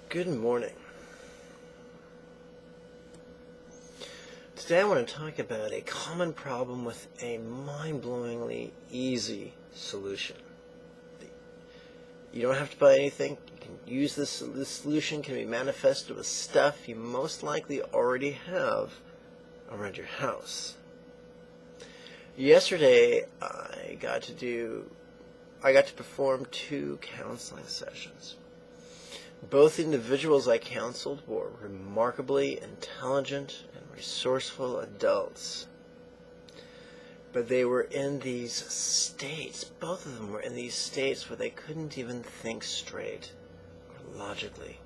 Good morning. Today I want to talk about a common problem with a mind-blowingly easy solution. You don't have to buy anything. You can use this. This solution can be manifested with stuff you most likely already have around your house. Yesterday I got to perform 2 counseling sessions. Both individuals I counseled were remarkably intelligent and resourceful adults. But they were in these states, both of them were in these states where they couldn't even think straight or logically.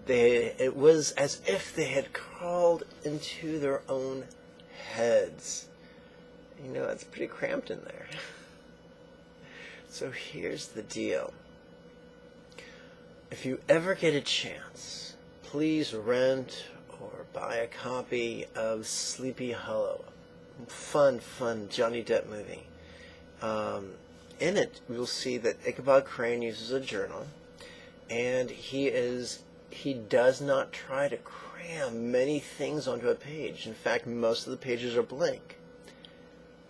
It was as if they had crawled into their own heads. You know, it's pretty cramped in there. So here's the deal. If you ever get a chance, please rent or buy a copy of Sleepy Hollow. Fun Johnny Depp movie. In it, you'll see that Ichabod Crane uses a journal, and he does not try to cram many things onto a page. In fact, most of the pages are blank.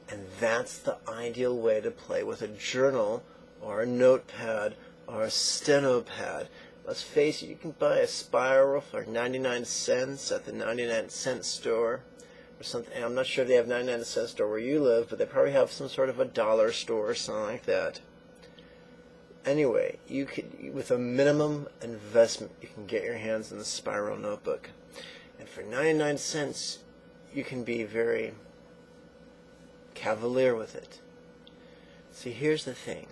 And that's the ideal way to play with a journal or a notepad or a steno pad. Let's face it, you can buy a spiral for 99 cents at the 99-cent store or something. I'm not sure if they have 99-cent store where you live, but they probably have some sort of a dollar store or something like that. Anyway, you could, with a minimum investment, you can get your hands on the spiral notebook. And for 99 cents, you can be very cavalier with it. See, here's the thing.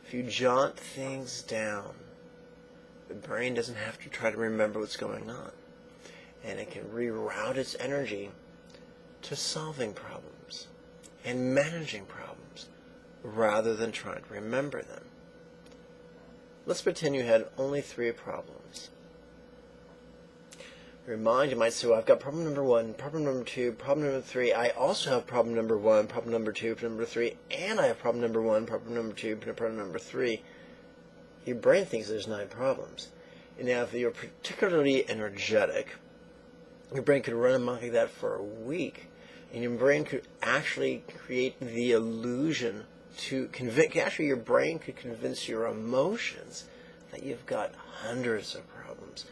If you jot things down, the brain doesn't have to try to remember what's going on. And it can reroute its energy to solving problems and managing problems rather than trying to remember them. Let's pretend you had only 3 problems. You might say, well, I've got problem number 1, problem number 2, problem number 3. I also have problem number 1, problem number 2, problem number 3, and I have problem number 1, problem number 2, problem number 3. Your brain thinks there's 9 problems. And now, if you're particularly energetic, your brain could run amok like that for a week, and your brain could actually create the illusion to convince. Actually, your brain could convince your emotions that you've got hundreds of problems.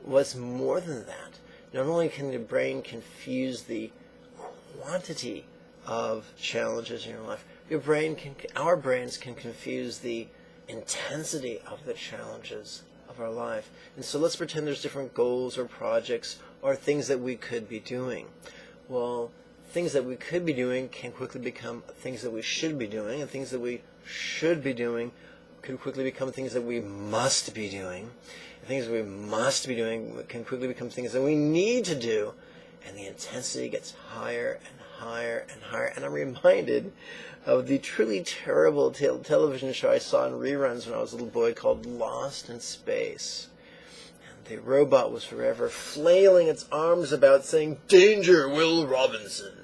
What's more than that, not only can the brain confuse the quantity of challenges in your life, our brains can confuse the intensity of the challenges of our life. And so let's pretend there's different goals or projects or things that we could be doing. Well, things that we could be doing can quickly become things that we should be doing, and things that we should be doing could quickly become things that we must be doing. Things that we must be doing can quickly become things that we need to do, and the intensity gets higher and higher and higher. And I'm reminded of the truly terrible television show I saw in reruns when I was a little boy called Lost in Space. And the robot was forever flailing its arms about saying, "Danger, Will Robinson."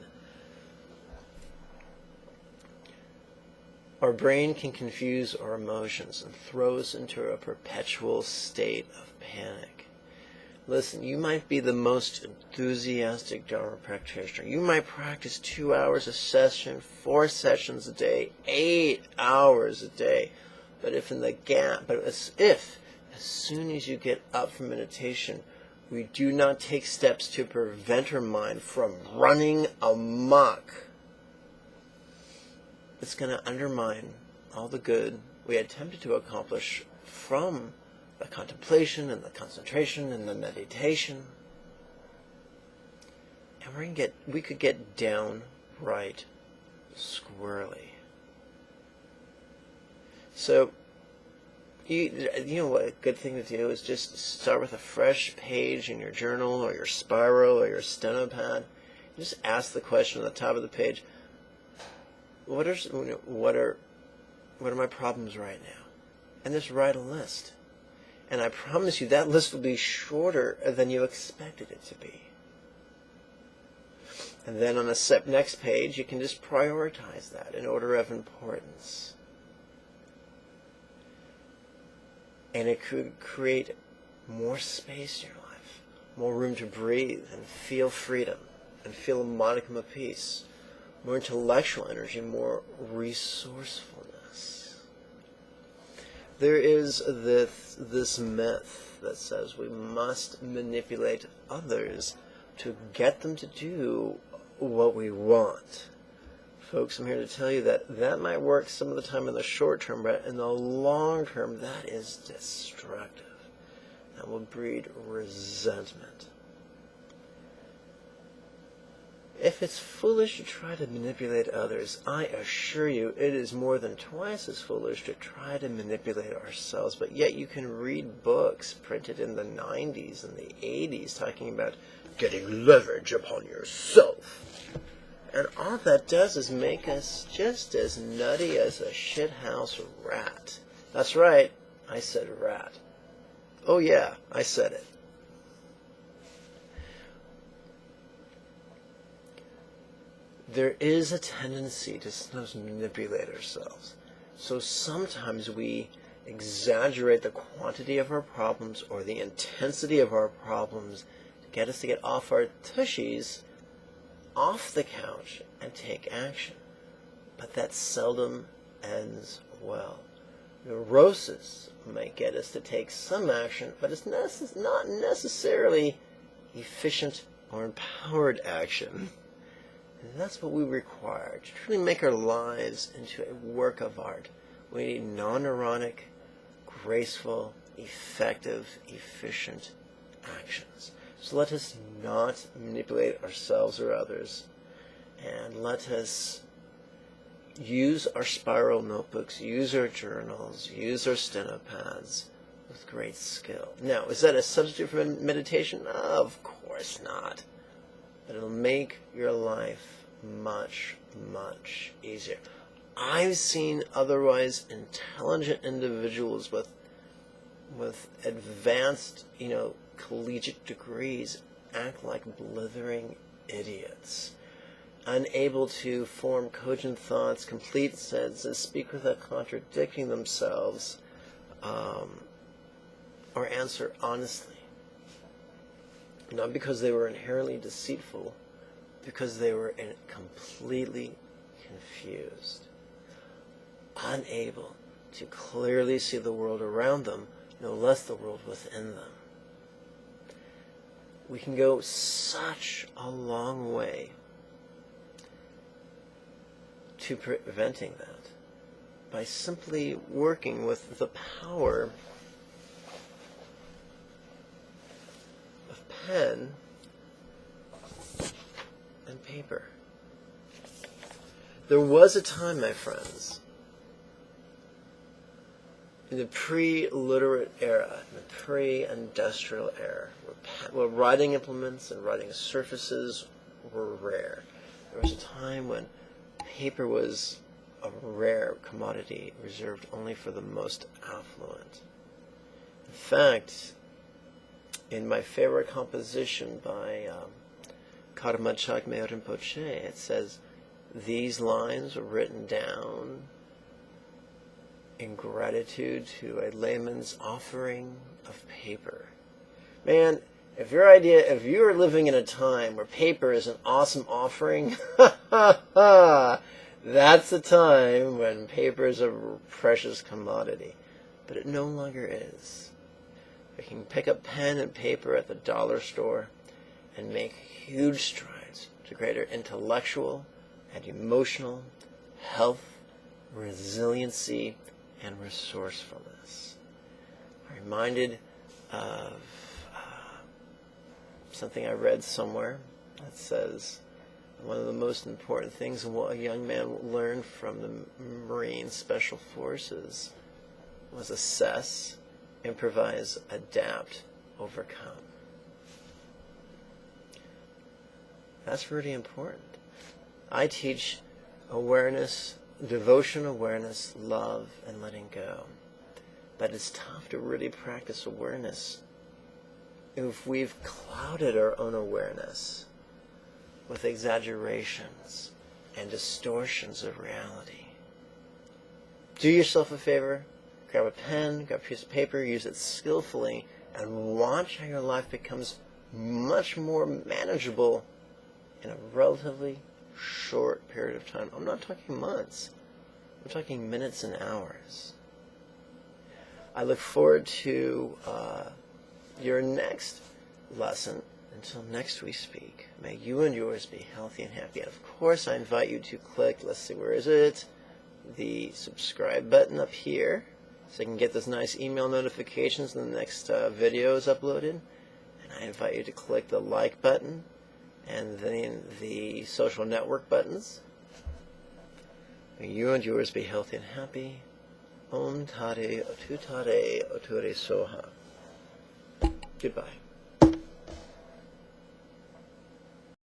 Our brain can confuse our emotions and throw us into a perpetual state of panic. Listen, you might be the most enthusiastic Dharma practitioner. You might practice 2 hours a session, 4 sessions a day, 8 hours a day. But as soon as you get up from meditation, we do not take steps to prevent our mind from running amok, it's going to undermine all the good we attempted to accomplish from the contemplation and the concentration and the meditation. And we could get downright squirrely. So, you know what a good thing to do is just start with a fresh page in your journal or your spiral or your steno pad. Just ask the question on the top of the page, what are my problems right now? And just write a list. And I promise you that list will be shorter than you expected it to be. And then on the next page, you can just prioritize that in order of importance. And it could create more space in your life, more room to breathe and feel freedom and feel a modicum of peace, more intellectual energy, more resourcefulness. There is this myth that says we must manipulate others to get them to do what we want. Folks, I'm here to tell you that that might work some of the time in the short term, but in the long term, that is destructive. That will breed resentment. If it's foolish to try to manipulate others, I assure you it is more than twice as foolish to try to manipulate ourselves. But yet you can read books printed in the 90s and the 80s talking about getting leverage upon yourself. And all that does is make us just as nutty as a shithouse rat. That's right, I said rat. Oh yeah, I said it. There is a tendency to sometimes manipulate ourselves. So sometimes we exaggerate the quantity of our problems or the intensity of our problems to get us to get off our tushies, off the couch, and take action. But that seldom ends well. Neurosis might get us to take some action, but it's not necessarily efficient or empowered action. And that's what we require to truly make our lives into a work of art. We need non-neurotic, graceful, effective, efficient actions. So let us not manipulate ourselves or others, and let us use our spiral notebooks, use our journals, use our steno pads with great skill. Now, is that a substitute for meditation? Of course not. But it'll make your life much, much easier. I've seen otherwise intelligent individuals with advanced, collegiate degrees act like blithering idiots, unable to form cogent thoughts, complete sentences, speak without contradicting themselves, or answer honestly. Not because they were inherently deceitful, because they were completely confused, unable to clearly see the world around them, no less the world within them. We can go such a long way to preventing that by simply working with the power of pen and paper. There was a time, my friends, in the pre-literate era, in the pre-industrial era, where writing implements and writing surfaces were rare. There was a time when paper was a rare commodity reserved only for the most affluent. In fact, in my favorite composition by Karma Jigme Rinpoche, it says, these lines were written down in gratitude to a layman's offering of paper. Man, if you are living in a time where paper is an awesome offering, that's the time when paper is a precious commodity. But it no longer is. You can pick up pen and paper at the dollar store and make huge strides to greater intellectual and emotional health, resiliency, and resourcefulness. I'm reminded of something I read somewhere that says one of the most important things a young man learned from the Marine Special Forces was assess, improvise, adapt, overcome. That's really important. I teach awareness, devotion, awareness, love, and letting go. But it's tough to really practice awareness if we've clouded our own awareness with exaggerations and distortions of reality. Do yourself a favor. grab a pen, grab a piece of paper, use it skillfully, and watch how your life becomes much more manageable in a relatively short period of time. I'm not talking months. I'm talking minutes and hours. I look forward to your next lesson. Until next we speak, may you and yours be healthy and happy. And of course, I invite you to click, let's see, where is it? The subscribe button up here, so you can get those nice email notifications when the next video is uploaded. And I invite you to click the like button and then the social network buttons. May you and yours be healthy and happy. Om Tare Otutare Oture Soha. Goodbye.